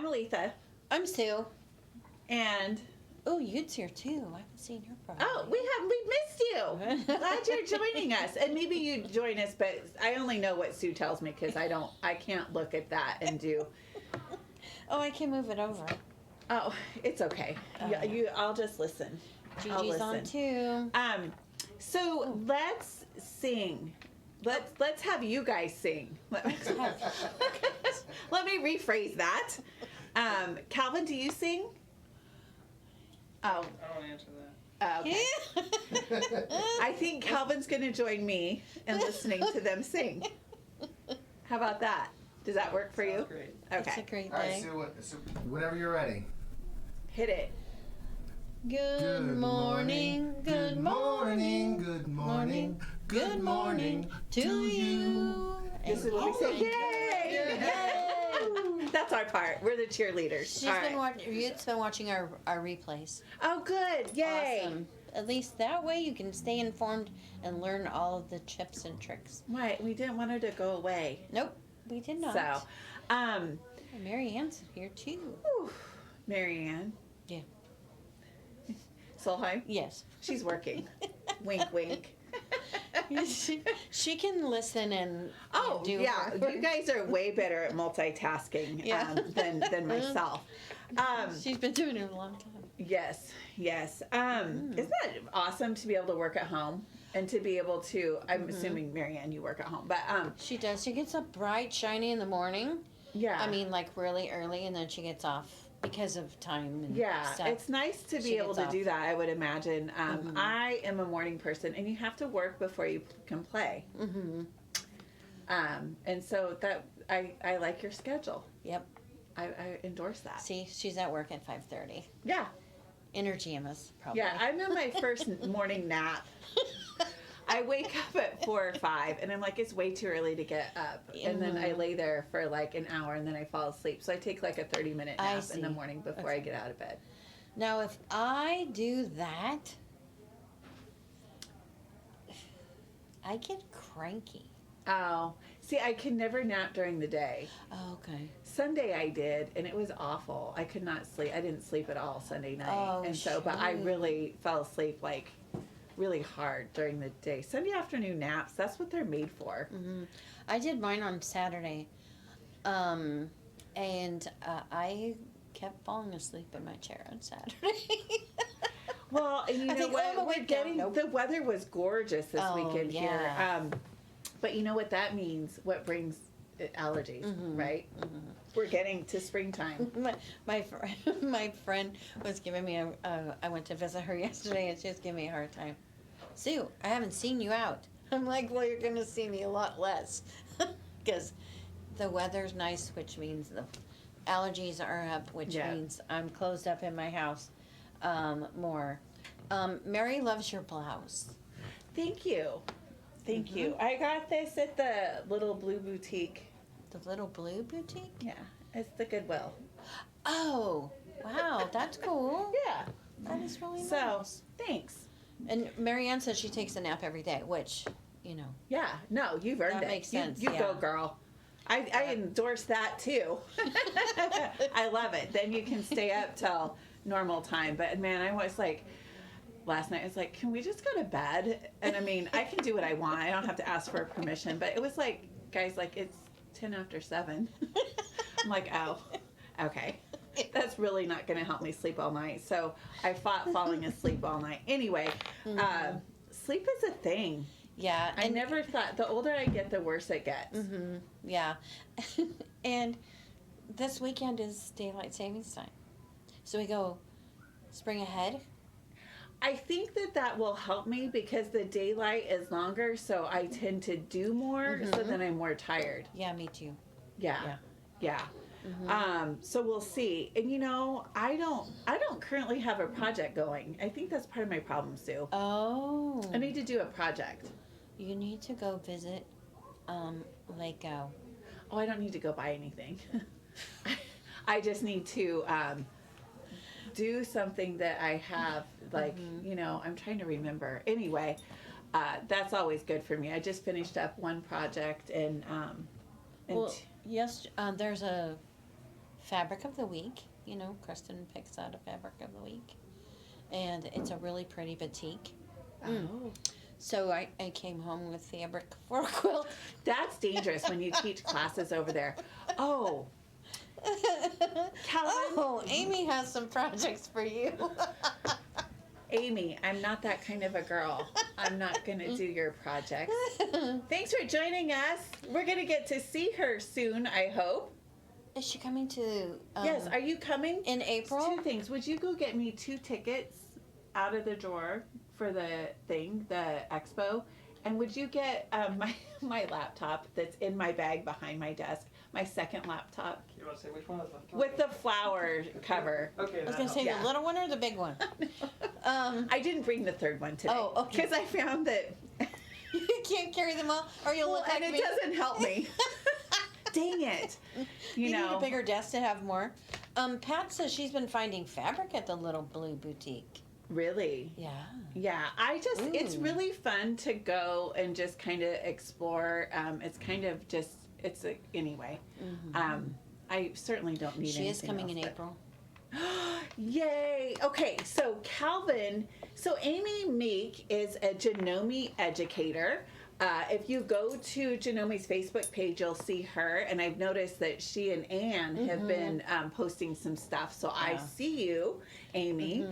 I'm Aletha. I'm Sue. And Oh, Yude's here too. I haven't seen her probably. oh, we missed you. Glad you're joining us. And maybe you join us, but I only know what Sue tells me because I can't look at that and do. Oh, I can move it over. Oh, it's okay. I'll just listen. Gigi's on too. So let's sing. Let's have you guys sing. Let me rephrase that. Calvin, do you sing? Oh. I don't answer that. Okay. I think Calvin's going to join me in listening to them sing. How about that? Does that work for you? Sounds great. It's a Okay. great All right, day. Sue, whenever you're ready. Hit it. Good morning, good morning, good morning, good morning to you. This is what we say. Yay! Yay! That's our part. We're the cheerleaders. She's All been right. Yude's been watching our replays. Oh, good. Yay. Awesome. At least that way you can stay informed and learn all of the tips and tricks. Right. We didn't want her to go away. Nope, we did not. So, And Mary Ann's here too. whew, Marianne. Yeah. Solheim? Yes. She's working. Wink, wink. she can listen and Oh, do yeah. her. You guys are way better at multitasking Yeah. than myself. She's been doing it a long time. Yes, yes. Isn't that awesome to be able to work at home and to be able to? I'm assuming Marianne, you work at home, but She does. She gets up bright, shiny in the morning. yeah. I mean, like really early, and then she gets off because of time and yeah, stuff. it's nice to She be able gets to off. do that. I would imagine. I am a morning person, and you have to work before you can play. Mm-hmm. And so that I like your schedule. Yep. I endorse that. See, she's at work at 5:30. Yeah. Energy Emma's probably. Yeah, I'm in my first morning nap. I wake up at 4 or 5, and I'm like, it's way too early to get up. And then I lay there for like an hour, and then I fall asleep. So I take like a 30-minute I nap in the see. morning before I get out of bed. Now, if I do that, I get cranky. Oh, see, I can never nap during the day. Oh, okay. Sunday I did, and it was awful. I could not sleep. I didn't sleep at all Sunday night. Oh, and so, but I shoot. really fell asleep like really hard during the day. Sunday afternoon naps, that's what they're made for. Mm-hmm. I did mine on Saturday, and I kept falling asleep in my chair on Saturday. Well, and you I know think, what? oh, We're wait, getting nope. the weather was gorgeous this Oh, weekend here. yeah. But you know what that means? What brings allergies, right? Mm-hmm. We're getting to springtime. My friend was giving me I went to visit her yesterday, and she was giving me a hard time. Sue, I haven't seen you out. I'm like, well, you're going to see me a lot less. Because the weather's nice, which means the allergies are up, which Yeah. means I'm closed up in my house more. Mary loves your blouse. Thank you. Thank you. I got this at the Little Blue Boutique. The Little Blue Boutique? Yeah, it's the Goodwill. Oh, wow, that's cool. Yeah. That is really So, nice. thanks. And Marianne says she takes a nap every day, which, you know. Yeah, no, you've earned That it. makes sense, You yeah. go, girl. I endorse that too. I love it. Then you can stay up till normal time. But man, I was like, last night I was like, can we just go to bed? And I mean, I can do what I want. I don't have to ask for permission. But it was like, guys, like it's 10 after 7. I'm like, oh, okay. That's really not going to help me sleep all night. So I fought falling asleep all night. Anyway, sleep is a thing. Yeah. I never thought, the older I get, the worse it gets. Mm-hmm. Yeah. And this weekend is daylight savings time. So we go spring ahead. I think that will help me because the daylight is longer, so I tend to do more, so then I'm more tired. Yeah, me too. Yeah. Yeah. So we'll see. And you know, I don't currently have a project going. I think that's part of my problem, Sue. Oh. I need to do a project. You need to go visit Lako. Oh, I don't need to go buy anything. I just need to do something that I have, like, you know, I'm trying to remember. Anyway, that's always good for me. I just finished up one project and Well, yes, there's a fabric of the week. You know, Kristen picks out a fabric of the week. And it's a really pretty batik. Oh. So I came home with fabric for a quilt. That's dangerous when you teach classes over there. Oh. Calvin. Oh, Amy has some projects for you. Amy, I'm not that kind of a girl. I'm not going to do your projects. Thanks for joining us. We're going to get to see her soon, I hope. Is she coming to... Yes, are you coming? in April? 2 things. Would you go get me 2 tickets out of the drawer for the thing, the expo? And would you get my laptop that's in my bag behind my desk, my second laptop, You want to say which one? with the flower cover? Okay. I was going to say Yeah. the little one or the big one? I didn't bring the third one today. Oh, okay. Because I found that... You can't carry them all, or you'll Well, look like and me. it doesn't help me. Dang it. You You know. need a bigger desk to have more. Pat says she's been finding fabric at the Little Blue Boutique. Really? Yeah. Yeah, it's Ooh. really fun to go and just kind of explore. It's kind of just, anyway. I certainly don't need She is anything coming in else, but- April. Yay! Okay, so Amy Meek is a Janome educator. If you go to Janome's Facebook page, you'll see her, and I've noticed that she and Anne have been posting some stuff. So I Yeah. see you, Amy.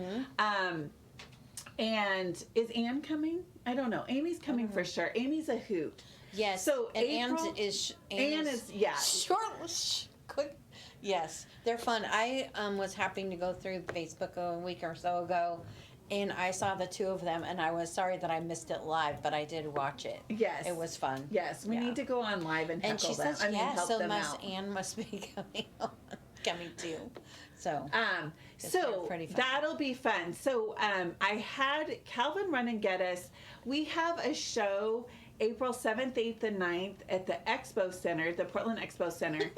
And is Anne coming? I don't know. Amy's coming for sure. Amy's a hoot. Yes. So and April- Anne is yeah. quick. Yes, they're fun. I was happening to go through Facebook a week or so ago, and I saw the 2 of them, and I was sorry that I missed it live, but I did watch it. Yes. It was fun. Yes, we Yeah. need to go on live and heckle And she them. says, yeah, help so them must out. Anne must be coming too. So It's So pretty fun. that'll be fun. So I had Calvin run and get us. We have a show April 7th, 8th, and 9th at the Expo Center, the Portland Expo Center.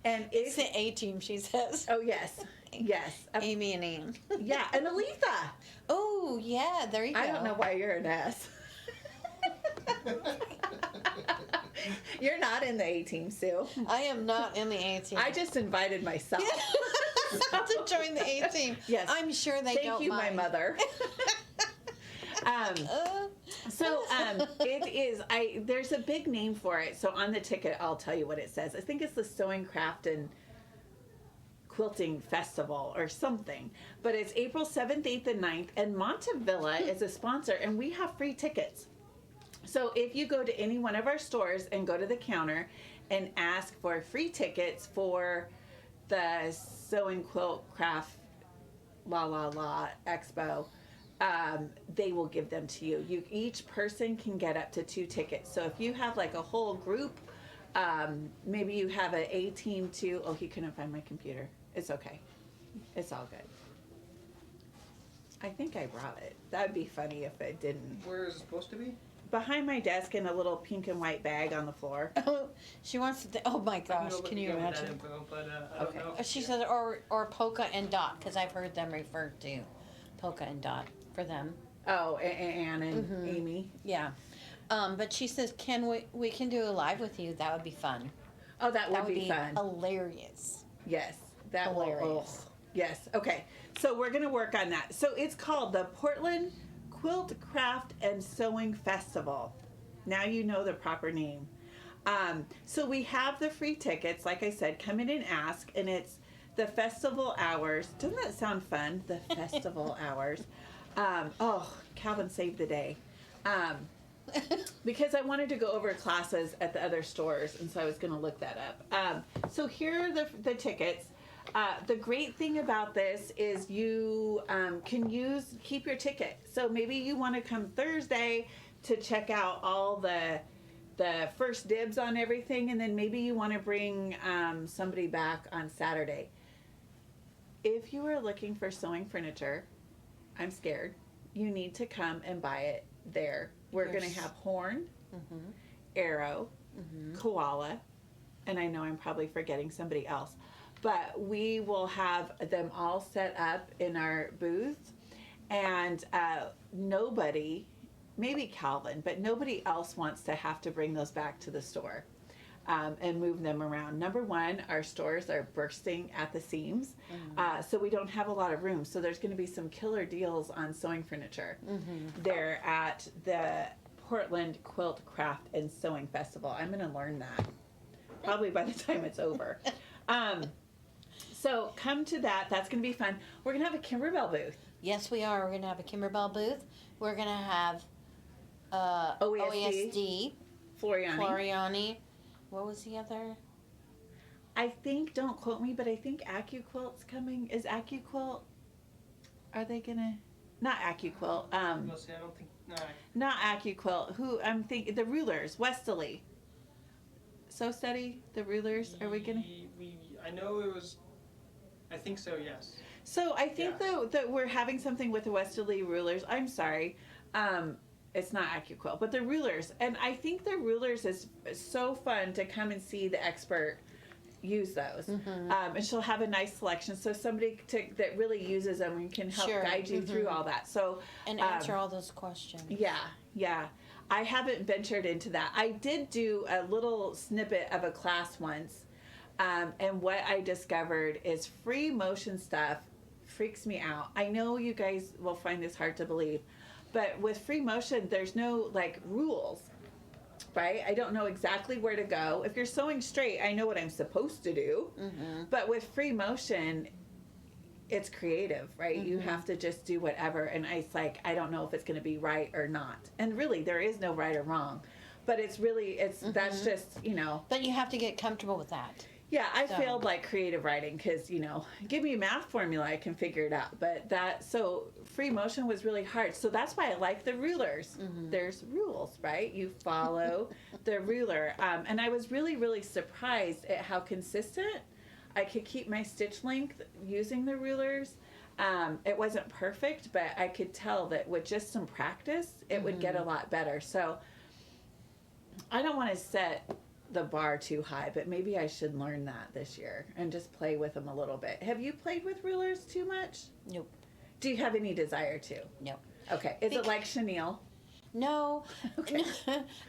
And it's the A team, she says. oh yes, yes, Amy and Anne. yeah, and Aletha. Oh yeah, there you go. I don't know why you're an S. You're not in the A team, Sue. I am not in the A team. I just invited myself. to join the A team. Yes. I'm sure they Thank don't you, mind. my mother. It is. There's a big name for it. So on the ticket, I'll tell you what it says. I think it's the Sewing Craft and Quilting Festival or something. But it's April 7th, 8th, and 9th, and Montavilla is a sponsor, and we have free tickets. So if you go to any one of our stores and go to the counter and ask for free tickets for the Sewing Quilt Craft Expo, they will give them to you. Each person can get up to 2 tickets. So if you have like a whole group, maybe you have an A team too. Oh, he couldn't find my computer. It's okay. It's all good. I think I brought it. That'd be funny if it didn't. Where is it supposed to be? Behind my desk in a little pink and white bag on the floor. Oh, she wants to. Oh my gosh, can you imagine? Info, but, I don't Okay. know. She said, or Polka and Dot, because I've heard them referred to Polka and Dot for them. Oh, Anne and Amy. Yeah. But she says, we can do a live with you? That would be fun. Oh, that would That would be be fun. hilarious. Yes, that will. Hilarious. Oh, yes. Okay. So we're gonna work on that. So it's called the Portland Quilt Craft and Sewing Festival. Now you know the proper name. So we have the free tickets. Like I said, come in and ask, and it's the festival hours. Doesn't that sound fun? The festival hours. Calvin saved the day. Because I wanted to go over classes at the other stores, and so I was going to look that up. So here are the tickets. The great thing about this is you can keep your ticket. So maybe you want to come Thursday to check out all the first dibs on everything, and then maybe you want to bring somebody back on Saturday. If you are looking for sewing furniture, I'm scared, you need to come and buy it there. We're going to have horn, arrow, koala, and I know I'm probably forgetting somebody else, but we will have them all set up in our booth, and nobody, maybe Calvin, but nobody else wants to have to bring those back to the store. and move them around. Number one, our stores are bursting at the seams, so we don't have a lot of room. So there's going to be some killer deals on sewing furniture. They're at the Portland Quilt Craft and Sewing Festival. I'm going to learn that probably by the time it's over. So come to that. That's going to be fun. We're going to have a Kimberbell booth. Yes, we are. We're going to have a Kimberbell booth. We're going to have OESD, Floriani. What was the other? I think, don't quote me, but I think AccuQuilt's coming. Is AccuQuilt, are they going to, not AccuQuilt, No, see, I don't think. No. not AccuQuilt, who I'm thinking, the Rulers, Westerly. So Steady, the Rulers, are we going to? I know it was. I think so. Yes. So I think Yes. though that we're having something with the Westerly Rulers. I'm sorry. It's not AccuQuilt, but the Rulers. And I think the Rulers is so fun to come and see the expert use those. And she'll have a nice selection. So somebody that really uses them and can help Sure. guide you through all that. So And answer all those questions. yeah. I haven't ventured into that. I did do a little snippet of a class once. And what I discovered is free motion stuff freaks me out. I know you guys will find this hard to believe, but with free motion, there's no like rules, right? I don't know exactly where to go. If you're sewing straight, I know what I'm supposed to do. But with free motion, it's creative, right? You have to just do whatever. And it's like, I don't know if it's going to be right or not. And really, there is no right or wrong. But it's really, that's just, But you have to get comfortable with that. Yeah, I So- failed like creative writing because, give me a math formula, I can figure it out. But so free motion was really hard. So that's why I like the rulers. There's rules, right? You follow the ruler. And I was really, really surprised at how consistent I could keep my stitch length using the rulers. It wasn't perfect, but I could tell that with just some practice, it would get a lot better. So I don't want to set the bar too high, but maybe I should learn that this year and just play with them a little bit. Have you played with rulers too much? Nope. Do you have any desire to? Nope. Okay. Is it like chenille? No. Okay.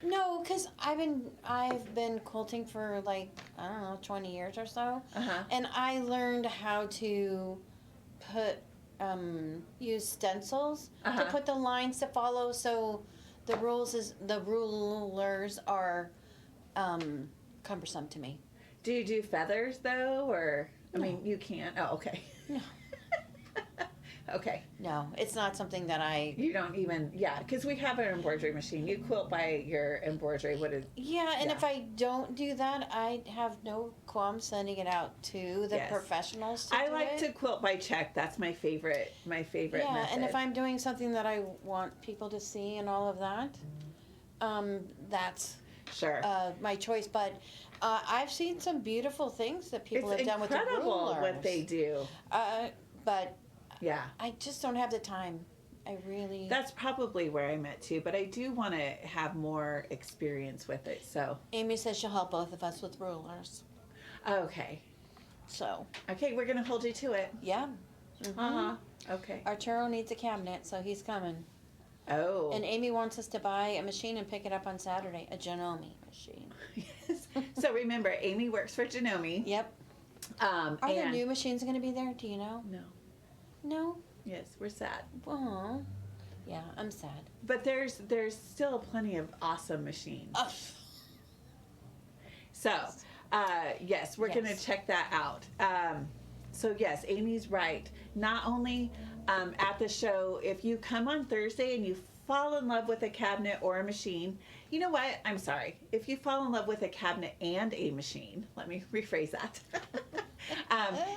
No, because I've been quilting for like, I don't know, 20 years or so. Uh-huh. And I learned how to put use stencils to put the lines to follow, so the rulers are cumbersome to me. Do you do feathers though, or I mean, you can't. Oh, okay. No. Okay. No, it's not something that I. You don't even, because we have an embroidery machine. You quilt by your embroidery. What is? Yeah, and Yeah. if I don't do that, I have no qualms sending it out to the Yes. professionals. I like to quilt by check. That's my favorite. My favorite Yeah, method. and if I'm doing something that I want people to see and all of that, that's sure. my choice. But I've seen some beautiful things that people It's have done with the incredible rulers. what they do. But Yeah. I just don't have the time. I really. That's probably where I'm at too, but I do want to have more experience with it. So, Amy says she'll help both of us with rulers. okay. So, Okay, we're going to hold you to it. yeah. Uh-huh. Okay. Arturo needs a cabinet, so he's coming. Oh. And Amy wants us to buy a machine and pick it up on Saturday, a Janome machine. Yes. So remember, Amy works for Janome. Yep. Are the and new machines going to be there? Do you know? No. No? Yes, we're sad. Oh. Yeah, I'm sad. But there's still plenty of awesome machines. Oh. So, yes, we're going to Yes. check that out. So, yes, Amy's right. Not only at the show, if you come on Thursday and you fall in love with a cabinet or a machine, you know what? I'm sorry. If you fall in love with a cabinet and a machine, let me rephrase that.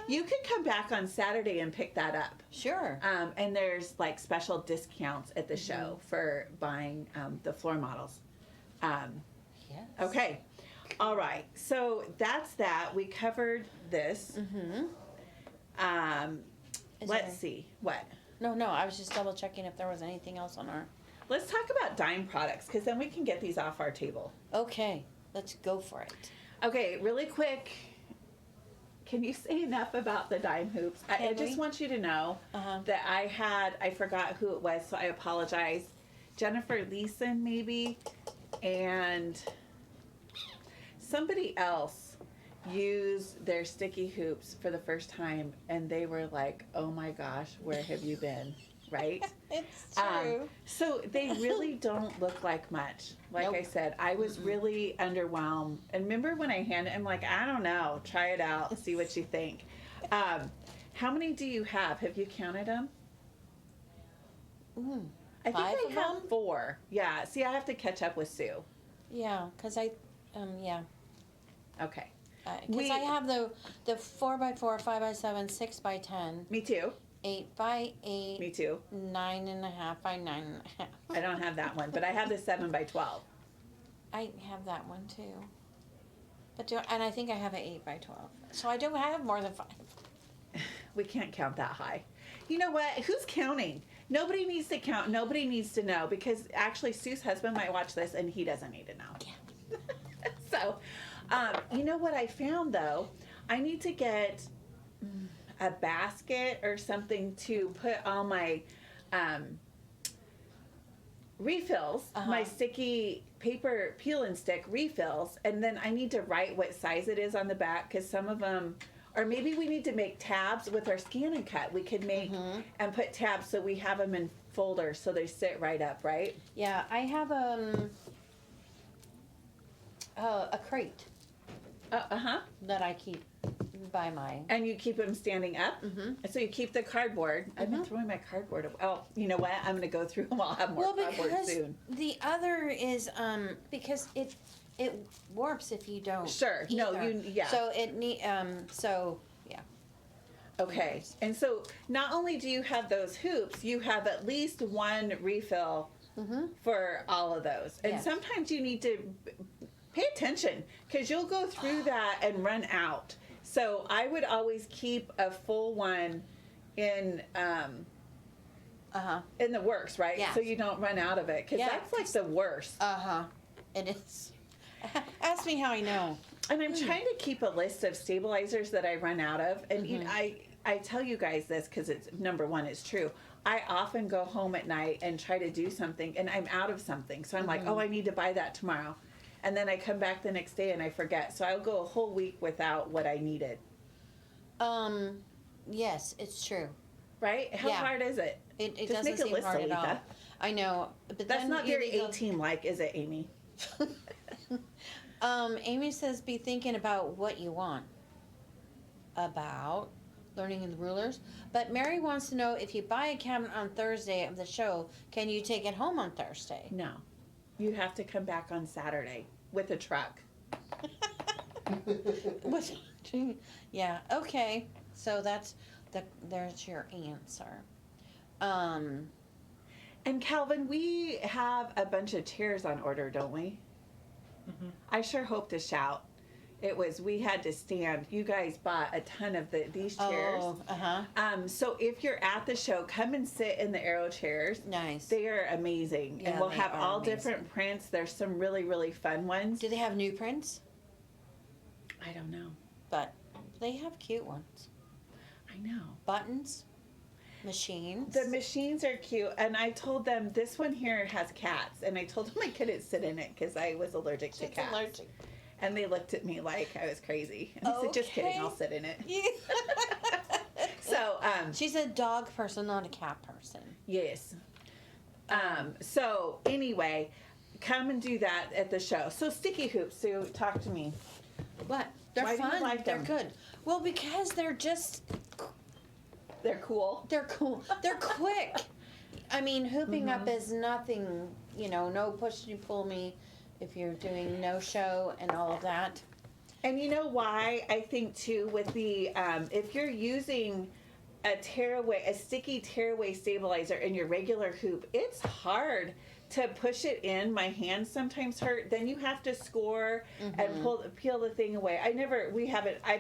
You could come back on Saturday and pick that up. Sure. And there's like special discounts at the show for buying the floor models. Yes. Okay. All right. So that's that. We covered this. Is Let's there- see. What? No, I was just double checking if there was anything else on our. Let's talk about dime products because then we can get these off our table. Okay, let's go for it. Okay, really quick. Can you say enough about the dime hoops? I Can just we? want you to know that I forgot who it was, so I apologize. Jennifer Leeson, maybe, and somebody else used their sticky hoops for the first time, and they were like, "Oh my gosh, where have you been?" Right? It's true. So they really don't look like much. Like Nope. I said, I was really underwhelmed. And remember when I handed, I'm like, I don't know, try it out, see what you think. How many do you have? Have you counted them? I think 5 I of have them? 4. Yeah. See, I have to catch up with Sue. Yeah, because yeah. Okay. Because I have the 4x4, 5x7, 6x10, Me too. 8x8, Me too. 9.5 by 9.5. I don't have that one, but I have the 7 by 12. I have that one too. And I think I have an 8x12. So I don't have more than 5. We can't count that high. You know what? Who's counting? Nobody needs to count. Nobody needs to know, because actually Sue's husband might watch this and he doesn't need to know. Yeah. So, you know what I found though? I need to get a basket or something to put all my refills, my sticky paper peel and stick refills, and then I need to write what size it is on the back, because some of them, or maybe we need to make tabs with our scan and cut. We could make and put tabs so we have them in folders so they sit right up, right? Yeah, I have a crate that I keep by my. And you keep them standing up. So you keep the cardboard. I've been throwing my cardboard away. Oh, you know what? I'm going to go through them. I'll have more Well, cardboard because soon. the other is because it warps if you don't. Sure. No, either. yeah. So it need so yeah. Okay. And so not only do you have those hoops, you have at least one refill for all of those. And Yes. sometimes you need to pay attention, because you'll go through that and run out. So I would always keep a full one in in the works, right? Yes. So you don't run out of it, because Yeah, that's like the worst. It is. Ask me how I know. And I'm trying to keep a list of stabilizers that I run out of. And you know, I tell you guys this because it's number one, it's true. I often go home at night and try to do something and I'm out of something. So I'm like, oh, I need to buy that tomorrow. And then I come back the next day and I forget. So I'll go a whole week without what I needed. Yes, it's true. Right? How Yeah. hard is it? It Just doesn't make a seem list, hard at all. Aletha. I know, but That's then not you very need to- A-team-like, is it, Amy? Amy says, be thinking about what you want. About learning in the rulers. But Mary wants to know, if you buy a cabinet on Thursday of the show, can you take it home on Thursday? No. You have to come back on Saturday with a truck. Yeah, okay. So there's your answer. And Calvin, we have a bunch of chairs on order, don't we? I sure hope to shout. We had to stand. You guys bought a ton of these chairs. Oh, So if you're at the show, come and sit in the Aero chairs. nice. They are amazing. Yeah, and we'll they have are all amazing. different prints. There's some really, really fun ones. Do they have new prints? I don't know. But they have cute ones. I know. Buttons, machines. The machines are cute. And I told them this one here has cats. And I told them I couldn't sit in it because I was allergic to She's cats. allergic. And they looked at me like I was crazy. And I said, just kidding, Okay. I'll sit in it. So, She's a dog person, not a cat person. yes. So anyway, come and do that at the show. So sticky hoops, Sue, talk to me. What? They're Why do you fun. like They're them? good. Well, because they're just They're cool. they're cool. They're quick. I mean, hooping up is nothing. No push you pull me if you're doing no show and all of that. And you know why? I think too with the if you're using a sticky tearaway stabilizer in your regular hoop, it's hard to push it in. My hands sometimes hurt. Then you have to score and peel the thing away. I've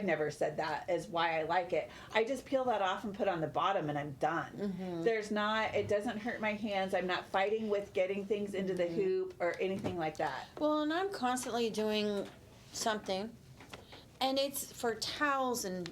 never said that as why I like it. I just peel that off and put on the bottom and I'm done. It doesn't hurt my hands. I'm not fighting with getting things into the hoop or anything like that. Well, and I'm constantly doing something, and it's for towels and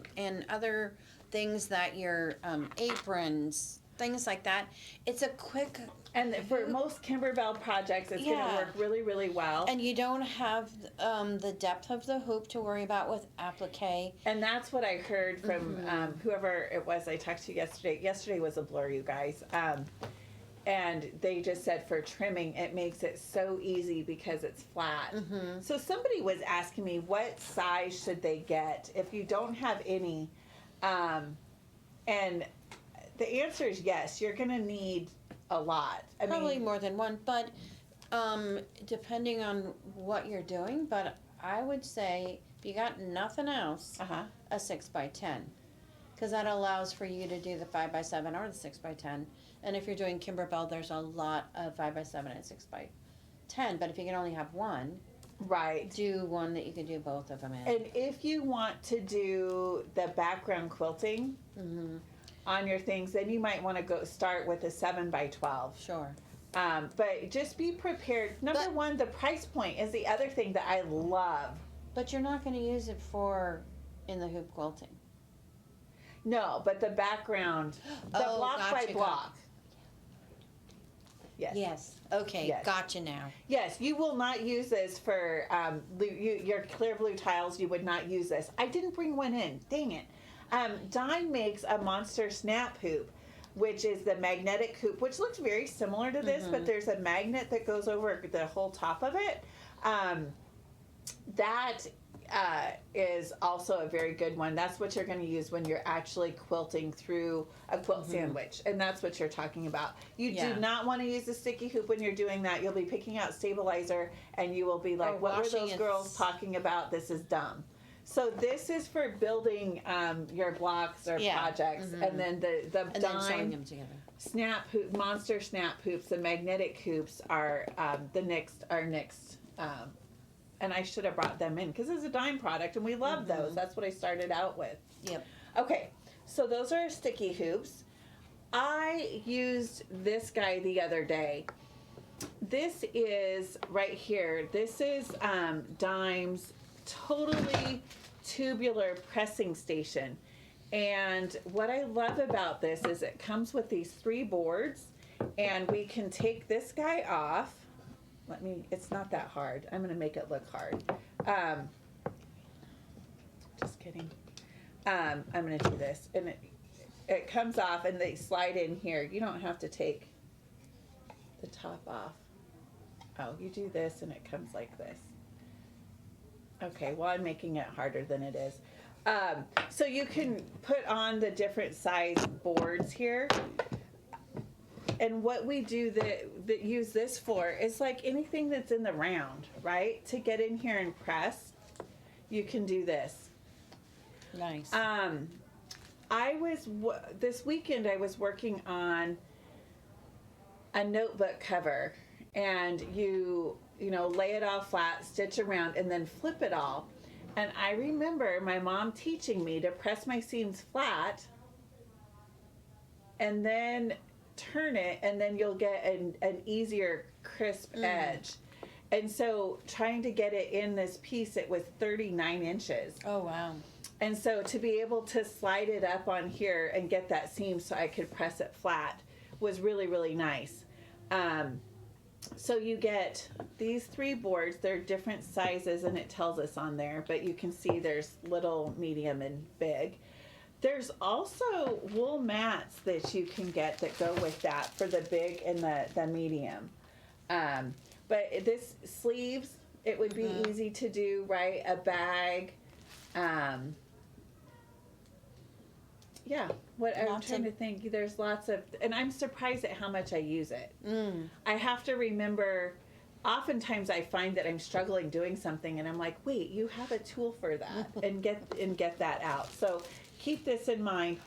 other things that your aprons, things like that. It's a quick, And for most Kimberbell projects, it's going to Yeah. work really, really well. and you don't have the depth of the hoop to worry about with applique. And that's what I heard from whoever it was I talked to yesterday. Yesterday was a blur, you guys. And they just said for trimming, it makes it so easy because it's flat. So somebody was asking me, what size should they get if you don't have any? And the answer is yes, you're going to need a lot. I Probably mean, more than one, but depending on what you're doing. But I would say if you got nothing else, a 6x10, because that allows for you to do the 5x7 or the 6x10. And if you're doing Kimberbell, there's a lot of 5x7 and 6x10. But if you can only have one, right. do one that you can do both of them in. And if you want to do the background quilting on your things, then you might want to start with a 7x12. Sure. But just be prepared. Number But- one, the price point is the other thing that I love. But you're not going to use it for in the hoop quilting. No, but the background, the Oh, block by gotcha, block. Yes. Yes. Okay. Yes. Gotcha now. Yes, you will not use this for your clear blue tiles. You would not use this. I didn't bring one in. Dang it. Dime makes a monster snap hoop, which is the magnetic hoop, which looks very similar to this, but there's a magnet that goes over the whole top of it. That is also a very good one. That's what you're going to use when you're actually quilting through a quilt sandwich, and that's what you're talking about. You Yeah. do not want to use a sticky hoop when you're doing that. You'll be picking out stabilizer, and you will be like, Or what were washing those it. girls talking about? This is dumb. So this is for building your blocks or Yeah. projects, and then the And then sewing dime them together. snap hoop, monster snap hoops, the magnetic hoops are our next. And I should have brought them in because it's a dime product and we love those. That's what I started out with. Yep. Okay, so those are sticky hoops. I used this guy the other day. This is right here. This is Dime's totally tubular pressing station. And what I love about this is it comes with these 3 boards, and we can take this guy off. It's not that hard. I'm going to make it look hard. Just kidding. I'm going to do this. And it comes off and they slide in here. You don't have to take the top off. Oh, you do this and it comes like this. Okay, well, I'm making it harder than it is. So you can put on the different size boards here. And what we do that use this for is like anything that's in the round, right? To get in here and press, you can do this. Nice. This weekend I was working on a notebook cover, and you lay it all flat, stitch around, and then flip it all. And I remember my mom teaching me to press my seams flat, and then turn it, and then you'll get an easier crisp edge. And so trying to get it in this piece, it was 39 inches. Oh, wow. And so to be able to slide it up on here and get that seam so I could press it flat was really, really nice. So you get these 3 boards. They're different sizes, and it tells us on there, but you can see there's little, medium, and big. There's also wool mats that you can get that go with that for the big and the medium. But this sleeves, it would be easy to do, right? A bag. Yeah, I'm trying to think. There's lots of, and I'm surprised at how much I use it. I have to remember, oftentimes I find that I'm struggling doing something and I'm like, wait, you have a tool for that, and get that out. So keep this in mind.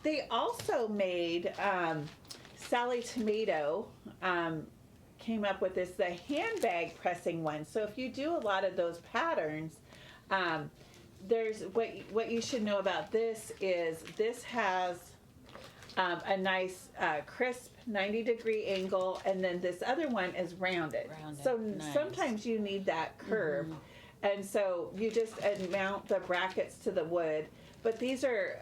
They also made, Sally Tomato came up with the handbag pressing one. So if you do a lot of those patterns, there's what you should know about this is this has a nice crisp 90-degree angle, and then this other one is rounded. So nice. sometimes you need that curve, and so you just mount the brackets to the wood. But these are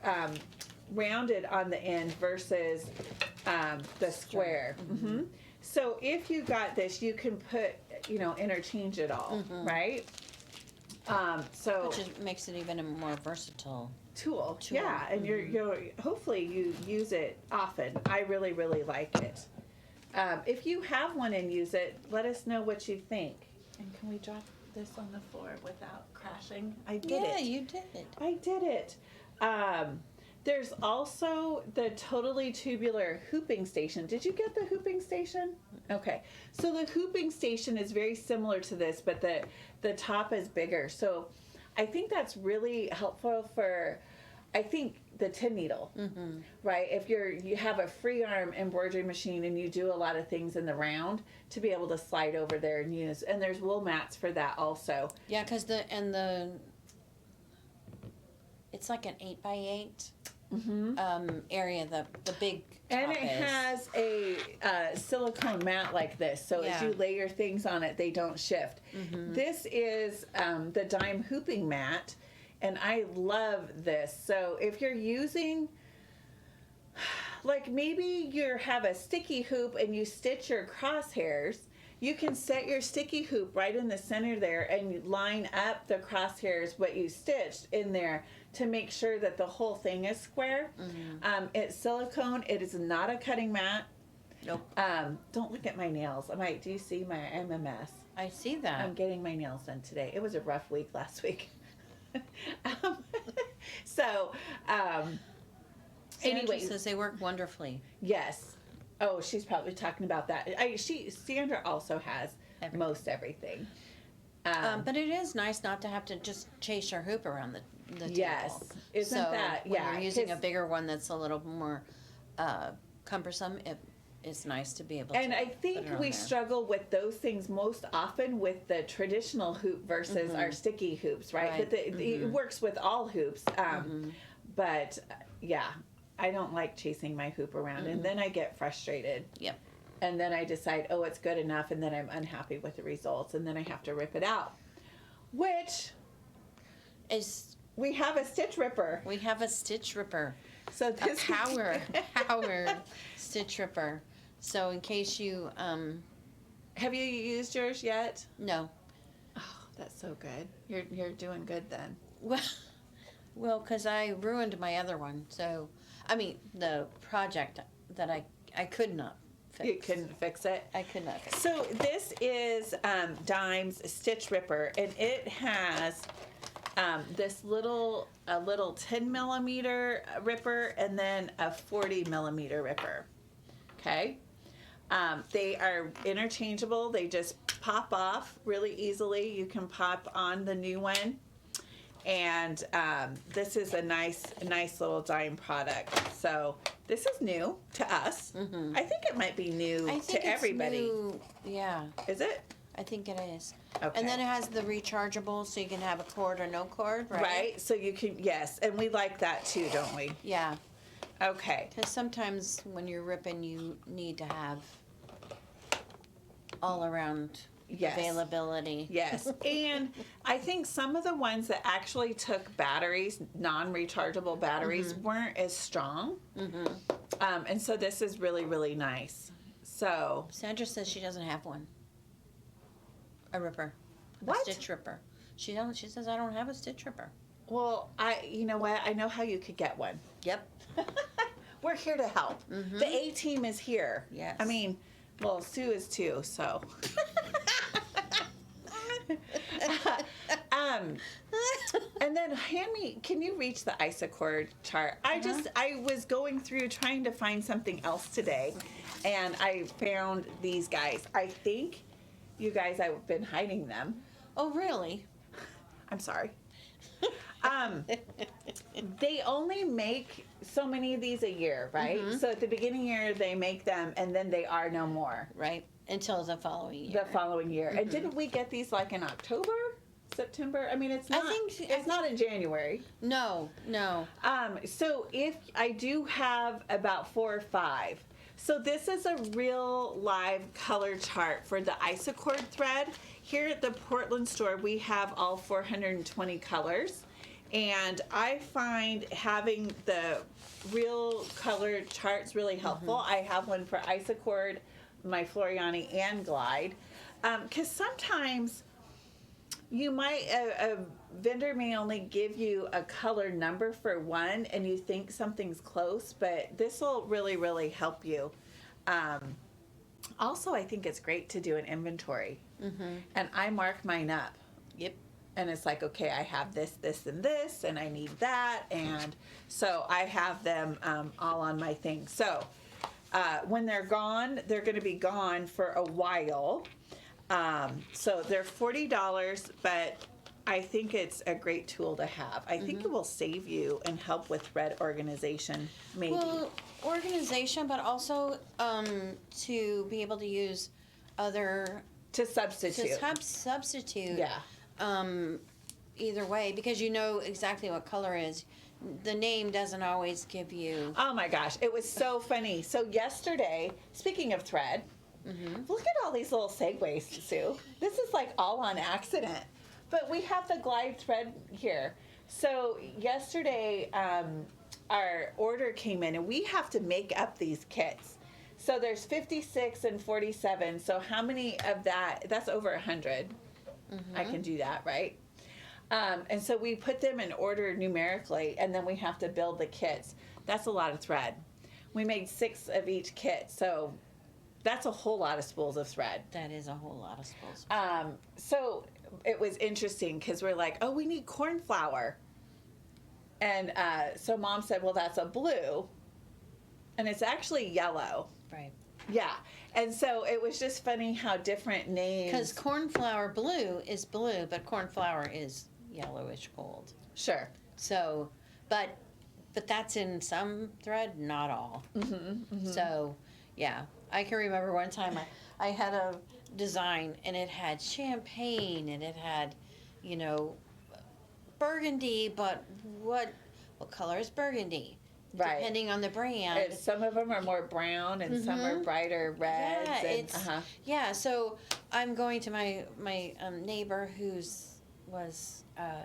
rounded on the end versus the square. Mm-hmm. So if you got this, you can put, interchange it all, right? So Which makes it even a more versatile. tool. Yeah, and you're hopefully you use it often. I really, really like it. If you have one and use it, let us know what you think. And can we drop this on the floor without crashing? I did it. Yeah, you did it. I did it. There's also the totally tubular hooping station. Did you get the hooping station? Okay. So the hooping station is very similar to this, but the top is bigger. So I think that's really helpful for, I think, the tin needle, right? If you have a free arm embroidery machine and you do a lot of things in the round, to be able to slide over there and use. And there's wool mats for that also. Yeah, because it's like an 8x8 area. The big And top it has a silicone mat like this, so as you layer things on it, they don't shift. This is the dime hooping mat, and I love this. So if you're using, like maybe you have a sticky hoop and you stitch your crosshairs, you can set your sticky hoop right in the center there and line up the crosshairs, what you stitched in there, to make sure that the whole thing is square. It's silicone. It is not a cutting mat. Nope. Don't look at my nails. Do you see I'm a mess. I see that. I'm getting my nails done today. It was a rough week last week. So, Sandra anyway. says they work wonderfully. Yes. Oh, she's probably talking about that. Sandra also has most everything. But it is nice not to have to just chase your hoop around the table. Yes. Isn't so that, when yeah. you're using a 'cause- bigger one that's a little more cumbersome, it's nice to be able to And I put think it on we there. struggle with those things most often with the traditional hoop versus our sticky hoops, right? Right. But it works with all hoops. But yeah, I don't like chasing my hoop around, and then I get frustrated. Yep. And then I decide, oh, it's good enough, and then I'm unhappy with the results, and then I have to rip it out. Which we have a stitch ripper. We have a stitch ripper. So A this powered stitch ripper. So in case you have you used yours yet? no. Oh, that's so good. You're doing good then. Well, because I ruined my other one. So, I mean, the project that I could not fix. You couldn't fix it. I could not fix. So this is Dime's Stitch Ripper, and it has this little 10 millimeter ripper and then a 40 millimeter ripper. Okay, they are interchangeable. They just pop off really easily. You can pop on the new one, and this is a nice little Dime product. So this is new to us. I think it might be new I think to it's everybody. new. Yeah, Is it? I think it is. Okay. And then it has the rechargeable, so you can have a cord or no cord, right? Right. So you can, yes, and we like that too, don't we? Yeah, Okay. because sometimes when you're ripping, you need to have all around Yes. availability. Yes. And I think some of the ones that actually took batteries, non-rechargeable batteries, weren't as strong. And so this is really, really nice. So, Sandra says she doesn't have one. A ripper. What? A stitch ripper. She says I don't have a stitch ripper. well, you know what? I know how you could get one. Yep. We're here to help. The A team is here. Yes. I mean, well, Sue is too, so. And then can you reach the isocord chart? I was going through trying to find something else today, and I found these guys. I think you guys, I've been hiding them. Oh, really? I'm sorry. They only make so many of these a year, right? So at the beginning of the year, they make them, and then they are no more. Right. Until the following year. The following year. And didn't we get these like in October? September? I mean, it's not. It's not in January. No. So if I do have about 4 or 5. So this is a real live color chart for the isocord thread. Here at the Portland store, we have all 420 colors. And I find having the real color chart's really helpful. I have one for Isacord, my Floriani, and Glide. Because sometimes you might, a vendor may only give you a color number for one and you think something's close, but this will really, really help you. Also, I think it's great to do an inventory. And I mark mine up. Yep. And it's like, okay, I have this, this, and this, and I need that. And so I have them all on my thing. So when they're gone, they're going to be gone for a while. So they're $40, but I think it's a great tool to have. I think it will save you and help with thread organization, maybe. Well, organization, but also to be able to use other To substitute. substitute. Yeah. Either way, because you know exactly what color is. The name doesn't always give you. Oh my gosh, it was so funny. So yesterday, speaking of thread, look at all these little segues, Sue. This is like all on accident. But we have the Glide thread here. So yesterday, our order came in, and we have to make up these kits. So there's 56 and 47. So how many of that? That's over 100. I can do that, right? And so we put them in order numerically, and then we have to build the kits. That's a lot of thread. We made 6 of each kit, so that's a whole lot of spools of thread. That is a whole lot of spools. So it was interesting because we're like, oh, we need corn flour. And so Mom said, well, that's a blue. And it's actually yellow. Right. Yeah. And so it was just funny how different names. Because cornflower blue is blue, but cornflower is yellowish gold. Sure. So, but that's in some thread, not all. So, yeah. I can remember one time I had a design and it had champagne and it had, you know, burgundy, but what color is burgundy? Right. Depending on the brand. Some of them are more brown and some are brighter reds. Yeah, and, it's yeah. So I'm going to my neighbor was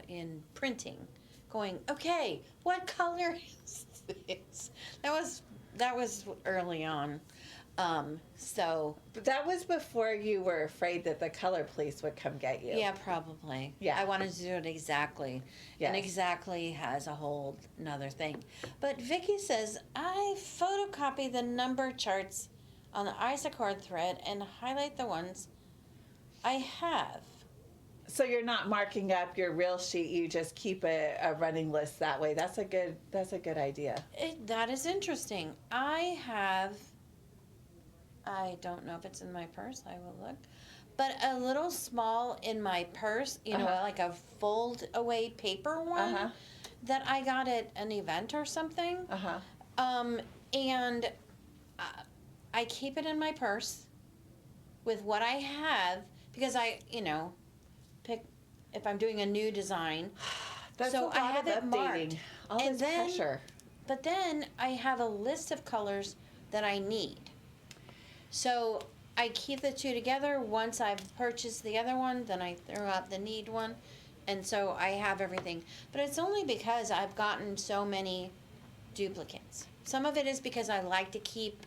in printing, going, okay, what color is this? That was early on. So But that was before you were afraid that the color police would come get you. yeah, probably. Yeah. I wanted to do it exactly. Yes. And exactly has a whole another thing. But Vicky says, I photocopy the number charts on the Isacord thread and highlight the ones I have. So you're not marking up your real sheet, you just keep a running list that way. That's a good idea. That is interesting. I don't know if it's in my purse. I will look. But a little small in my purse, you know, like a fold away paper one that I got at an event or something. And I keep it in my purse with what I have because I, you know, pick if I'm doing a new design. That's so a lot I have of it marked. updating. All And this then- pressure. But then I have a list of colors that I need. So I keep the two together. Once I've purchased the other one, then I throw out the need one. And so I have everything. But it's only because I've gotten so many duplicates. Some of it is because I like to keep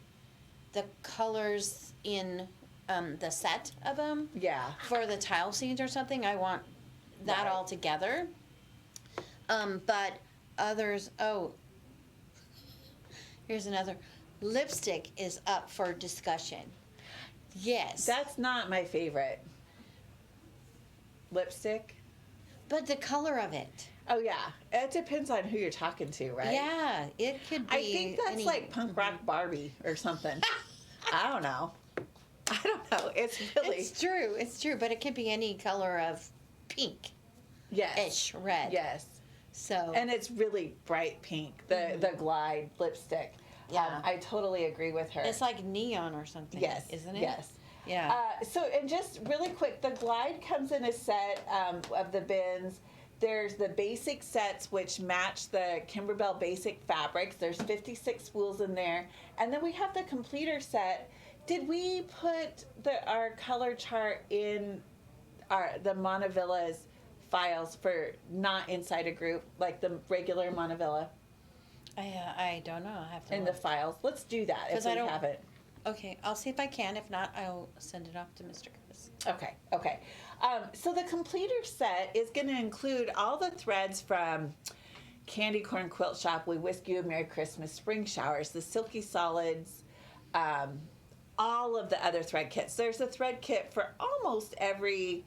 the colors in the set of them. Yeah. For the tile scenes or something, I want that Right. all together. But others, here's another. Lipstick is up for discussion. Yes. That's not my favorite. Lipstick? But the color of it. Oh yeah. It depends on who you're talking to, right? Yeah, it could be. I think that's like punk rock Barbie or something. I don't know. It's really It's true, but it could be any color of pink. yes. Ish red. Yes. So And it's really bright pink, the Glide lipstick. Yeah. I totally agree with her. it's like neon or something. Yes. Isn't it? Yes. Yeah. And just really quick, the Glide comes in a set of the bins. There's the basic sets, which match the Kimberbell basic fabrics. There's 56 spools in there. And then we have the completer set. Did we put our color chart in the Montavilla's files for not inside a group, like the regular Montavilla? I don't know. I have to in the look. files? Let's do that if 'Cause we I don't- have it. Okay, I'll see if I can. If not, I'll send it off to Mr. Chris. Okay. So the completer set is going to include all the threads from Candy Corn Quilt Shop, We Whisk You a Merry Christmas, Spring Showers, the Silky Solids, all of the other thread kits. There's a thread kit for almost every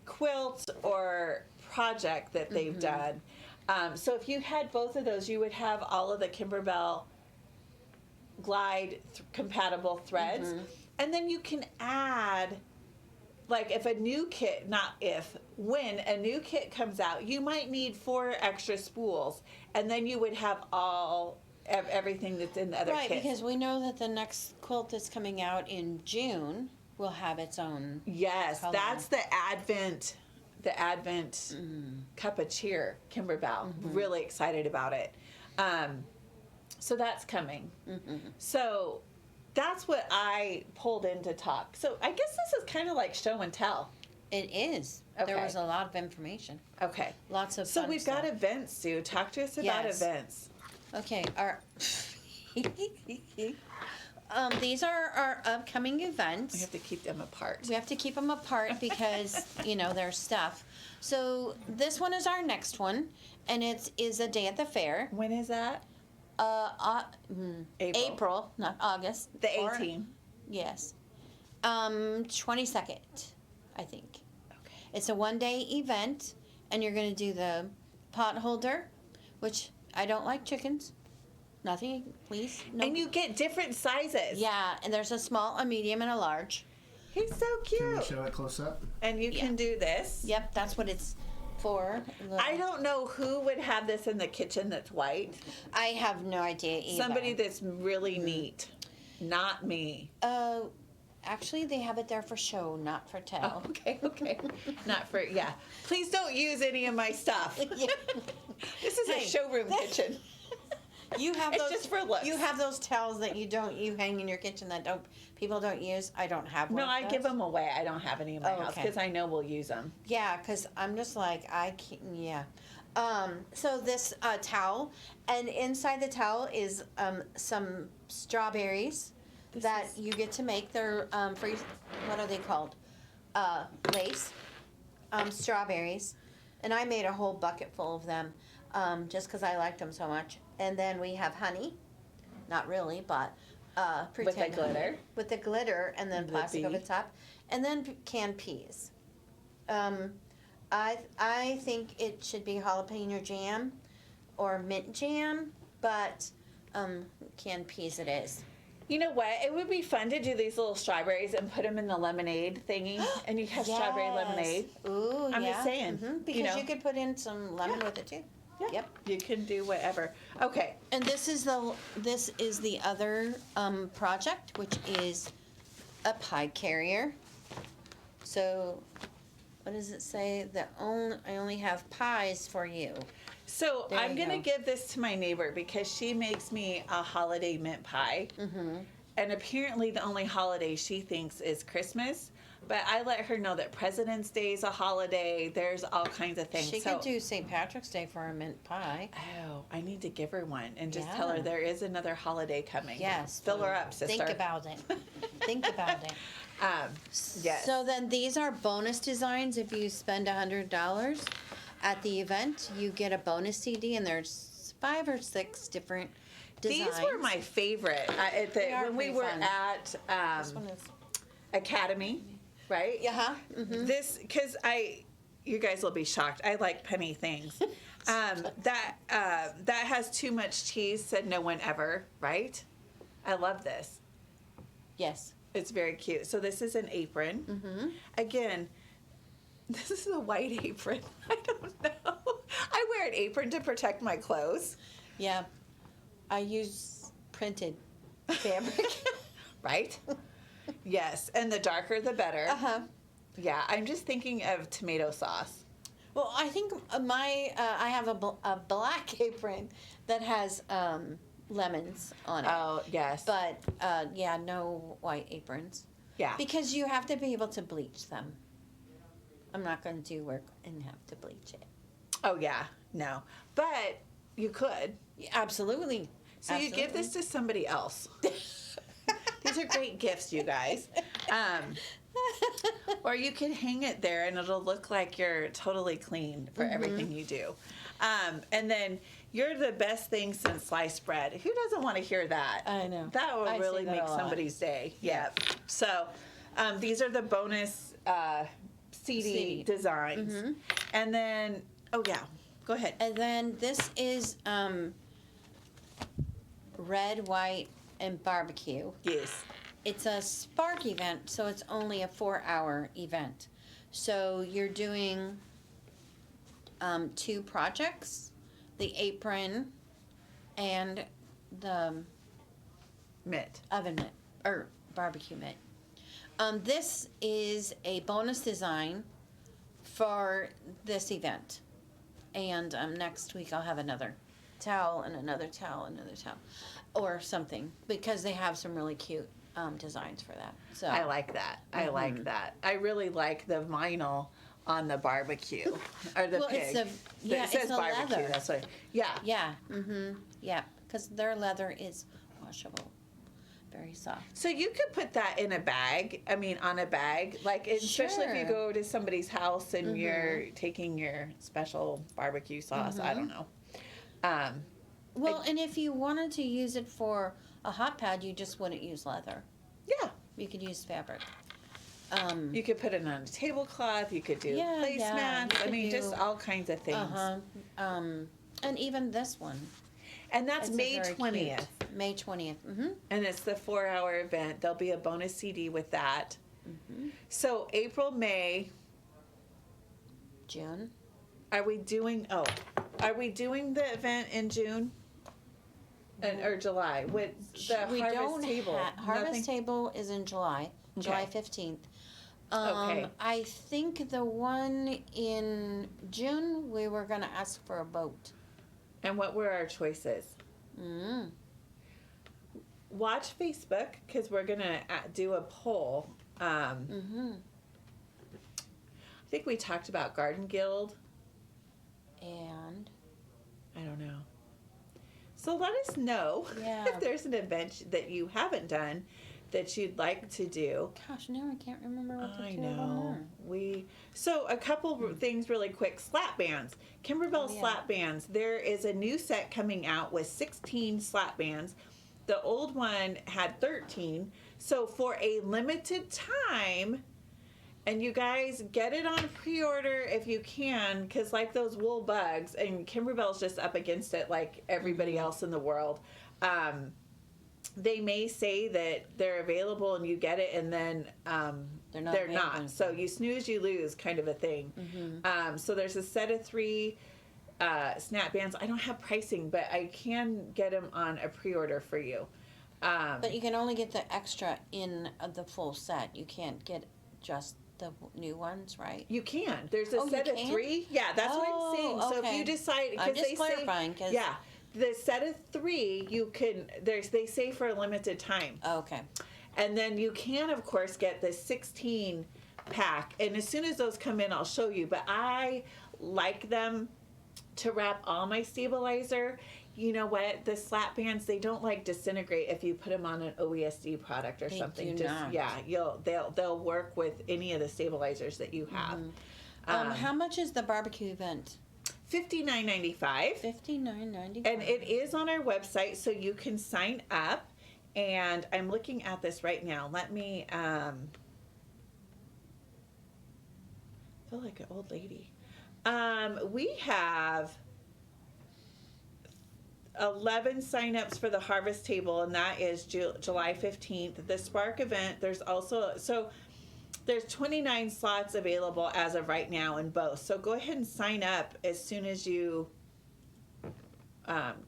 quilt or project that they've done. So if you had both of those, you would have all of the Kimberbell Glide compatible threads. And then you can add, like if a new kit, when a new kit comes out, you might need 4 extra spools. And then you would have everything that's in the other Right, kits. because we know that the next quilt that's coming out in June will have its own. Yes, color. that's the Advent Cup of Cheer, Kimberbell. Really excited about it. So that's coming. So that's what I pulled in to talk. So I guess this is kind of like show and tell. It is. Okay. There was a lot of information. Okay. Lots of So fun we've got stuff. events, Sue. Talk to us about Yes. events. Okay, these are our upcoming We events. have to keep them apart. We have to keep them apart because, there's stuff. So this one is our next one, and it is a day at the fair. When is that? April, not August. The Or- 18th. Yes. 22nd, I think. Okay. It's a one-day event, and you're going to do the pot holder, which I don't like chickens. Nothing, please. No. And you get different sizes. Yeah, and there's a small, a medium, and a large. He's so Can we cute. show it close up? And you can do this. Yep, that's what it's for. I don't know who would have this in the kitchen that's white. I have no idea either. Somebody that's really neat. Not me. Actually, they have it there for show, not for tell. Oh, okay. Not for, yeah. Please don't use any of my stuff. This is a Hey. showroom kitchen. You have It's those. just for looks. You have those towels that you hang in your kitchen that people don't use. I don't have one. No, of I give those. them away. I don't have any in my Oh, house okay. because I know we'll use them. Yeah, because I'm just like, I can't, yeah. So this towel, and inside the towel is some strawberries that you get to make. They're free, what are they called? Lace, strawberries. And I made a whole bucket full of them just because I liked them so much. And then we have honey. Not really, but With the pretend honey. glitter. With the glitter and then The plastic over bee. the top. And then canned peas. I think it should be jalapeno jam or mint jam, but canned peas it is. You know what? It would be fun to do these little strawberries and put them in the lemonade thingy, and you have strawberry Yes. lemonade. Ooh, I'm yeah. just saying, Because you know. you could put in some lemon with it too. Yeah. Yep. You can do whatever. Okay. And this is the other project, which is a pie carrier. So, what does it say? I only have pies for you. So There I'm you gonna go. give this to my neighbor because she makes me a holiday mint pie. Mm-hmm. And apparently the only holiday she thinks is Christmas. But I let her know that President's Day is a holiday. There's all kinds of things. She so, could do St. Patrick's Day for a mint pie. Oh, I need to give her one and just tell her Yeah. there is another holiday coming. Yes. Fill her up, sister. Think about it. Think about it. Yes. So then these are bonus designs. If you spend $100 at the event, you get a bonus CD, and there's 5 or 6 different designs. These were my favorite are when we pretty were fun. at This one is. Academy, right? Yeah. Mm-hmm. This, because you guys will be shocked. I like penny things. That has too much cheese, said no one ever, right? I love this. Yes. It's very cute. So this is an apron. Mm-hmm. Again, this is a white apron. I don't know. I wear an apron to protect my clothes. Yeah. I use printed fabric. Right? Yes. And the darker, the better. Uh-huh. Yeah. I'm just thinking of tomato sauce. Well, I think I have a black apron that has lemons on it. Oh, yes. But, yeah, no white aprons. Yeah. Because you have to be able to bleach them. I'm not going to do work and have to bleach it. Oh, yeah. No. But You could. Absolutely. So you give this to somebody else. These are great gifts, you guys. Or you can hang it there and it'll look like you're totally clean for everything you do. And then you're the best thing since sliced bread. Who doesn't want to hear that? I know. That will I really say that make a lot. somebody's day. Yeah. So these are the bonus CD designs. And then, oh yeah, go ahead. And then this is red, white, and barbecue. Yes. It's a spark event, so it's only a 4-hour event. So you're doing 2 projects, the apron and the Mitt. oven mitt, or barbecue mitt. This is a bonus design for this event. And next week I'll have another towel and another towel, another towel, or something, because they have some really cute designs for that. So I like that. I like that. I really like the vinyl on the barbecue or the Well, pig. it's a- yeah, It says it's a barbecue. leather. That's what. Yeah. yeah, yeah, because their leather is washable, very soft. So you could put that in a bag. I mean, on a bag, like especially if you Sure. go to somebody's house and you're taking your special barbecue sauce. I don't know. Well, and if you wanted to use it for a hot pad, you just wouldn't use leather. Yeah. You could use fabric. You could put it on a tablecloth. You could do Yeah, placemats. yeah, you I could mean, do- just all kinds of things. And even this one. And that's It's a May very 20th. cute- May 20th. And it's the 4-hour event. There'll be a bonus CD with that. So April, May, June. are we doing the event in June? Or July with the We harvest don't table? Harvest Nothing? table is in July, July Okay. 15th. Okay. I think the one in June, we were going to ask for a boat. And what were our choices? Watch Facebook because we're gonna do a poll. I think we talked about Garden Guild. And I don't know. So let us know Yeah. if there's an event that you haven't done that you'd like to do. gosh, now I can't remember what the I two of them know. are. So a couple things really quick. Slap bands. Kimberbell Oh, yeah. slap bands. There is a new set coming out with 16 slap bands. The old one had 13. So for a limited time, and you guys get it on pre-order if you can, because like those wool bugs, and Kimberbell's just up against it like everybody else in the world. They may say that they're available and you get it, and then They're not they're available. not. So you snooze, you lose, kind of a thing. So there's a set of 3 snap bands. I don't have pricing, but I can get them on a pre-order for you. But you can only get the extra in the full set. You can't get just the new ones, right? You can. There's a Oh, you set of can? 3. Yeah, that's what I'm saying. Oh, So if okay. you decide, I'm because just they clarifying, say, 'cause- yeah, the set of 3 you can. They say for a limited time. Oh, okay. And then you can, of course, get the 16 pack. And as soon as those come in, I'll show you. But I like them to wrap all my stabilizer. You know what? The slap bands, they don't like disintegrate if you put them on an OESD product or They something. do not. Yeah, they'll work with any of the stabilizers that you have. How much is the barbecue event? $59.95. $59.95. And it is on our website, so you can sign up. And I'm looking at this right now. Let me, I feel like an old lady. We have 11 signups for the harvest table, and that is July 15th. The Spark event, there's also, so there's 29 slots available as of right now in both. So go ahead and sign up as soon as you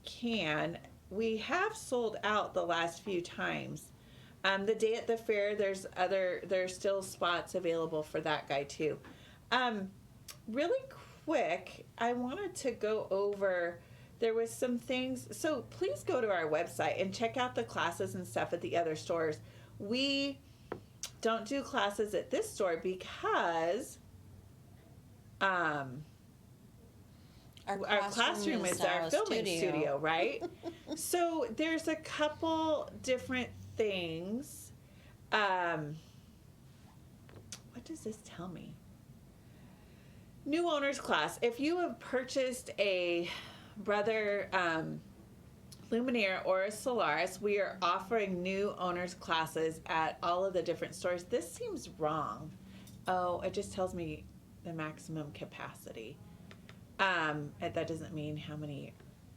can. We have sold out the last few times. The day at the fair, there's still spots available for that guy too. Really quick, I wanted to go over, there was some things, so please go to our website and check out the classes and stuff at the other stores. We don't do classes at this store because our classroom is our filming studio, right? So there's a couple different things. What does this tell me? New owners class. If you have purchased a Brother Luminaire or a Solaris, we are offering new owners classes at all of the different stores. This seems wrong. Oh, it just tells me the maximum capacity. That doesn't mean how many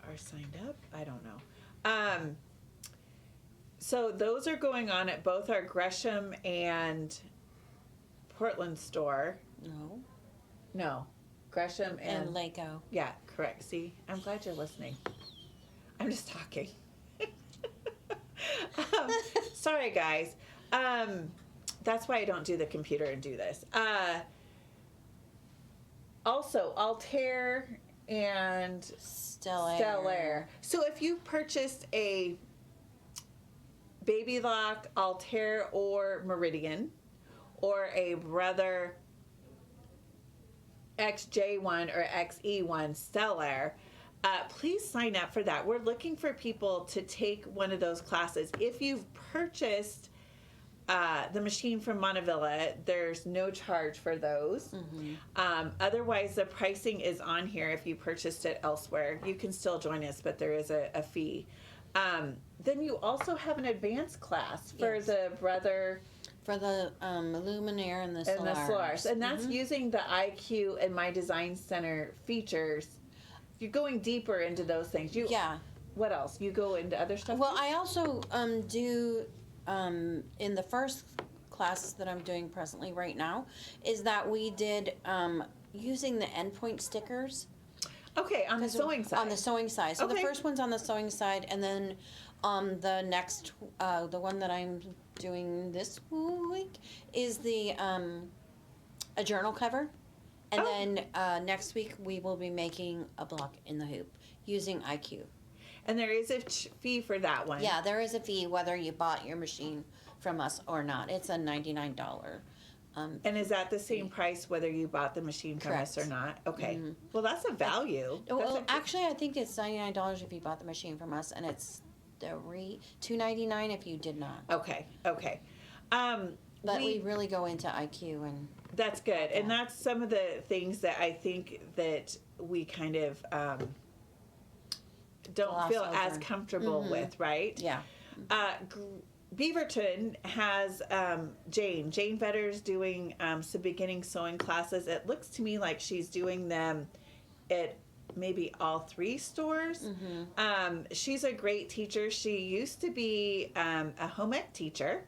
are signed up. I don't know. So those are going on at both our Gresham and Portland store. No, Gresham and Lego. Yeah, correct. See, I'm glad you're listening. I'm just talking. Sorry, guys. That's why I don't do the computer and do this. Also, Altair and Stellaire. So if you purchased a Baby Lock, Altair, or Meridian, or a Brother XJ1 or XE1 Stellaire, please sign up for that. We're looking for people to take one of those classes. If you've purchased the machine from Montavilla, there's no charge for those. Otherwise, the pricing is on here. If you purchased it elsewhere, you can still join us, but there is a fee. Then you also have an advanced class for the Brother... For the Luminaire and the Solaris. And that's using the IQ and My Design Center features. You're going deeper into those things. What else? You go into other stuff? Well, I also do, in the first classes that I'm doing presently right now, is that we did using the endpoint stickers. Okay, on the sewing side. On the sewing side. So the first one's on the sewing side, and then the next, the one that I'm doing this week is the a journal cover, and then next week we will be making a block in the hoop using IQ. And there is a fee for that one. Yeah, there is a fee whether you bought your machine from us or not. It's a $99. And is that the same price whether you bought the machine from us or not? Okay. Well, that's a value. Well, actually, I think it's $99 if you bought the machine from us, and it's $2.99 if you did not. Okay. But we really go into IQ, and that's good. And that's some of the things that I think that we kind of don't feel as comfortable with, right? Yeah. Beaverton has Jane Vedder's doing some beginning sewing classes. It looks to me like she's doing them at maybe all 3 stores. She's a great teacher. She used to be a home ec teacher.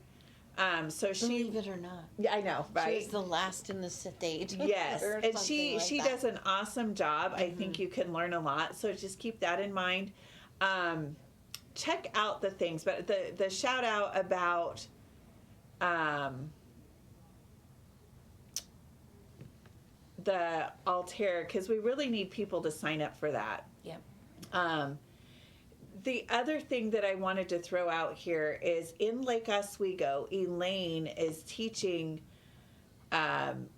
So believe it or not. Yeah, I know, right? She was the last in the state. Yes, and she does an awesome job. I think you can learn a lot. So just keep that in mind. Check out the things, but the shout out about the Altair, because we really need people to sign up for that. Yep. The other thing that I wanted to throw out here is in Lake Oswego, Elaine is teaching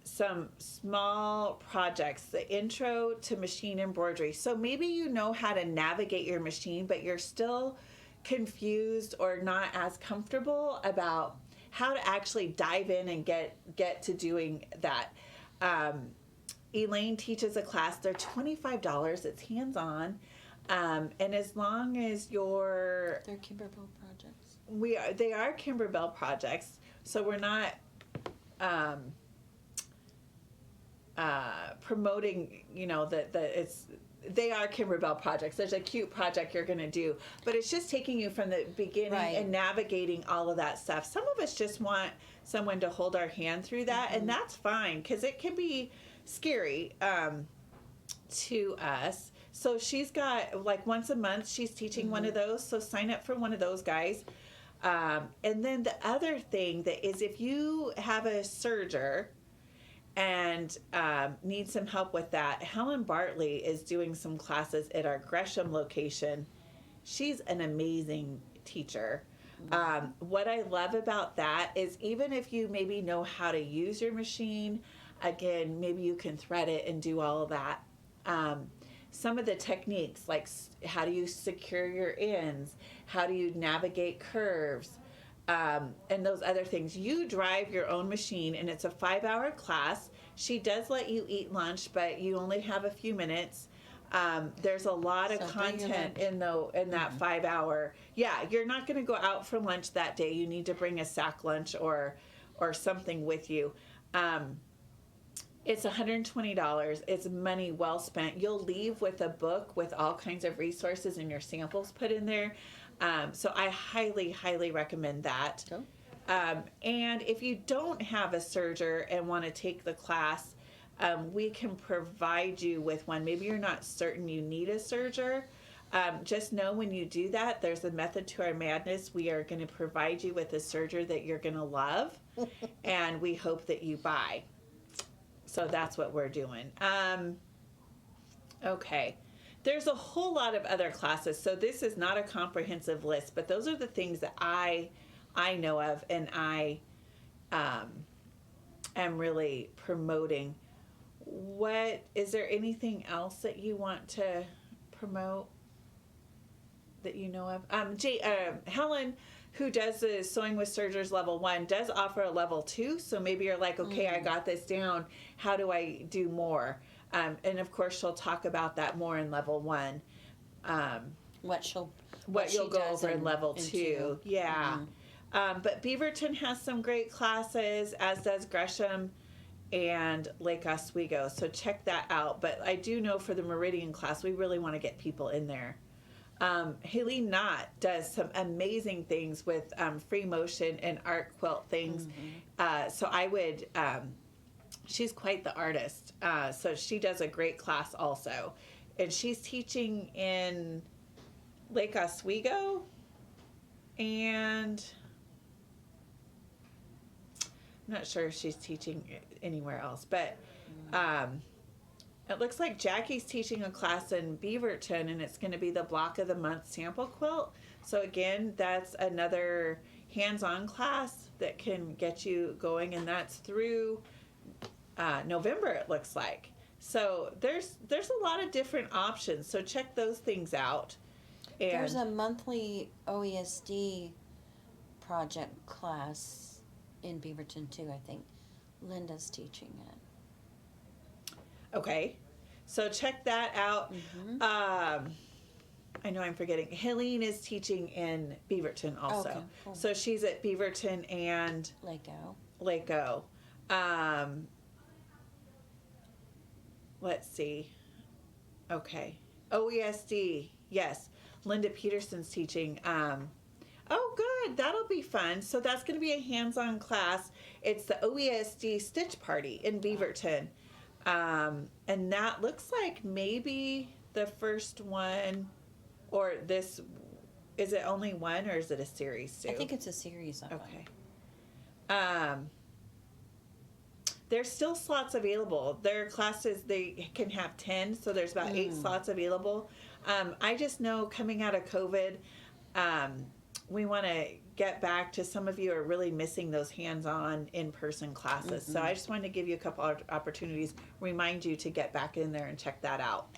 some small projects, the intro to machine embroidery. So maybe you know how to navigate your machine, but you're still confused or not as comfortable about how to actually dive in and get to doing that. Elaine teaches a class. They're $25. It's hands-on. And as long as they're Kimberbell projects. They are Kimberbell projects. So we're not promoting, they are Kimberbell projects. There's a cute project you're going to do, but it's just taking you from the beginning and navigating all of that stuff. Some of us just want someone to hold our hand through that, and that's fine because it can be scary to us. So she's got once a month she's teaching one of those. So sign up for one of those guys. And then the other thing that is, if you have a serger and need some help with that, Helen Bartley is doing some classes at our Gresham location. She's an amazing teacher. What I love about that is even if you maybe know how to use your machine, again, maybe you can thread it and do all of that. some of the techniques, like how do you secure your ends, how do you navigate curves, and those other things. You drive your own machine, and it's a 5-hour class. She does let you eat lunch, but you only have a few minutes. There's a lot of So bring your content lunch. in that 5-hour. Yeah, you're not going to go out for lunch that day. You need to bring a sack lunch or something with you. It's $120. It's money well spent. You'll leave with a book with all kinds of resources and your samples put in there. So I highly, highly recommend that. Cool. And if you don't have a serger and want to take the class, we can provide you with one. Maybe you're not certain you need a serger. Just know when you do that, there's a method to our madness. We are going to provide you with a serger that you're going to love, and we hope that you buy. So that's what we're doing. Okay. There's a whole lot of other classes, so this is not a comprehensive list, but those are the things that I know of and I am really promoting. Is there anything else that you want to promote that you know of? Helen, who does the Sewing with Sergers level 1, does offer a level 2, so maybe you're like, okay, I got this down, how do I do more? And of course she'll talk about that more in level 1. What You'll go over in level 2. Yeah. But Beaverton has some great classes, as does Gresham and Lake Oswego. So check that out. But I do know for the Meridian class, we really want to get people in there. Haley Knott does some amazing things with free motion and art quilt things. So I would, she's quite the artist. So she does a great class also. And she's teaching in Lake Oswego, and I'm not sure if she's teaching anywhere else, but it looks like Jackie's teaching a class in Beaverton, and it's going to be the Block of the Month sample quilt. So again, that's another hands-on class that can get you going, and that's through November, it looks like. So there's a lot of different options, so check those things out. And There's a monthly OESD project class in Beaverton too, I think. Linda's teaching it. okay, so check that out. I know I'm forgetting. Helene is teaching in Beaverton also. Okay, cool. So she's at Beaverton and Lego. Let's see. Okay. OESD, yes. Linda Peterson's teaching. Oh, good. That'll be fun. So that's going to be a hands-on class. It's the OESD Stitch Party in Beaverton. And that looks like maybe the first one, or this, is it only one or is it a series, Sue? I think it's a series of them. Okay. There's still slots available. Their classes, they can have 10, so there's about 8 slots available. I just know coming out of COVID, we want to get back to, some of you are really missing those hands-on in-person classes. So I just wanted to give you a couple of opportunities, remind you to get back in there and check that out.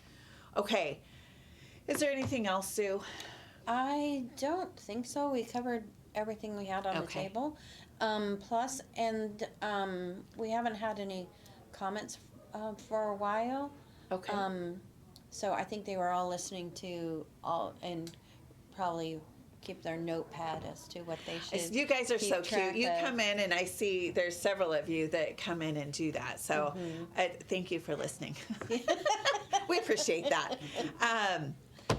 Okay. Is there anything else, Sue? I don't think so. We covered everything we had on the table. Plus, we haven't had any comments for a while. Okay. So I think they were all listening to all, and probably keep their notepad as to what they should. You guys are keep so cute. track You of. come in, and I see there's several of you that come in and do that. So thank you for listening. We appreciate that.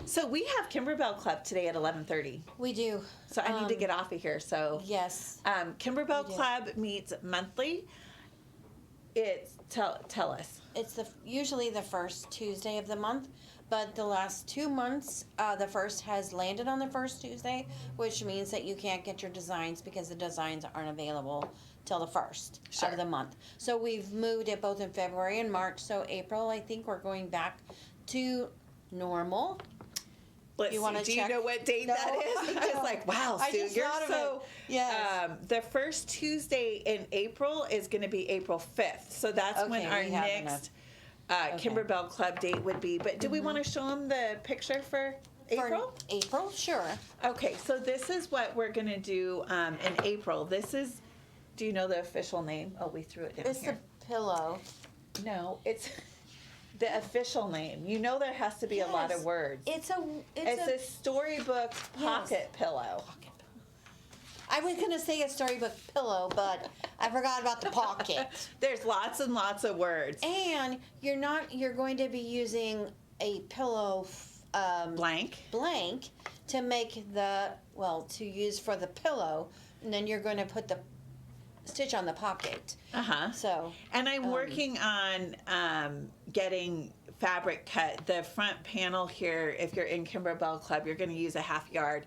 So we have Kimberbell Club today at 11:30. We do. So I need to get off of here. So Yes. Kimberbell We do. Club meets monthly. It's tell us. It's usually the first Tuesday of the month, but the last 2 months, the first has landed on the first Tuesday, which means that you can't get your designs because the designs aren't available till the first of the month. So we've moved it both in February and March. So April, I think we're going back to normal. Let's You wanna see. Do check? you know what date No, that is? I I was don't. like, wow, I Sue, just you're thought of so. it. Yes. The first Tuesday in April is going to be April 5th. So that's when Okay, our we have next Kimberbell Club date would be. But do we want to show them the picture for April? For April, sure. Okay, so this is what we're going to do in April. This is, do you know the official name? Oh, we threw it down It's here. the pillow. No, it's the official name. You know there has to be a lot of Yes. words. It's It's a storybook pocket pillow. pocket. I was gonna say a storybook pillow, but I forgot about the pocket. There's lots and lots of words. And you're going to be using a pillow Blank. blank to make to use for the pillow, and then you're going to put the stitch on the pocket. Uh-huh. So And I'm working on getting fabric cut. The front panel here, if you're in Kimberbell Club, you're going to use a half yard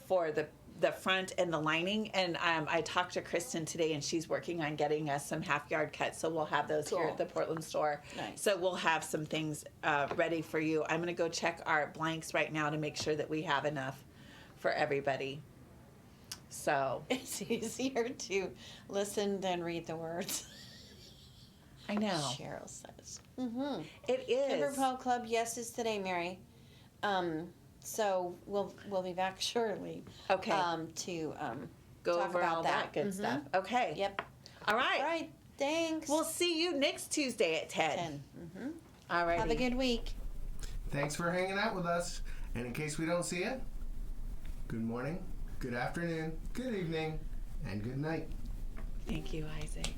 for the front and the lining. And I talked to Kristen today, and she's working on getting us some half yard cuts. So we'll have those here Cool. at the Portland store. Nice. So we'll have some things ready for you. I'm going to go check our blanks right now to make sure that we have enough for everybody. So it's easier to listen than read the words. I know Cheryl says. Mm-hmm. it is. Kimberbell Club, yes, is today, Mary. So we'll be back shortly. Okay. To Go talk over about all that good Mhm. stuff. Okay. Yep. All right. All right. Thanks. We'll see you next Tuesday at 10. 10. Mm-hmm. All right. Have a good week. Thanks for hanging out with us. And in case we don't see you, good morning, good afternoon, good evening, and good night. Thank you, Isaac.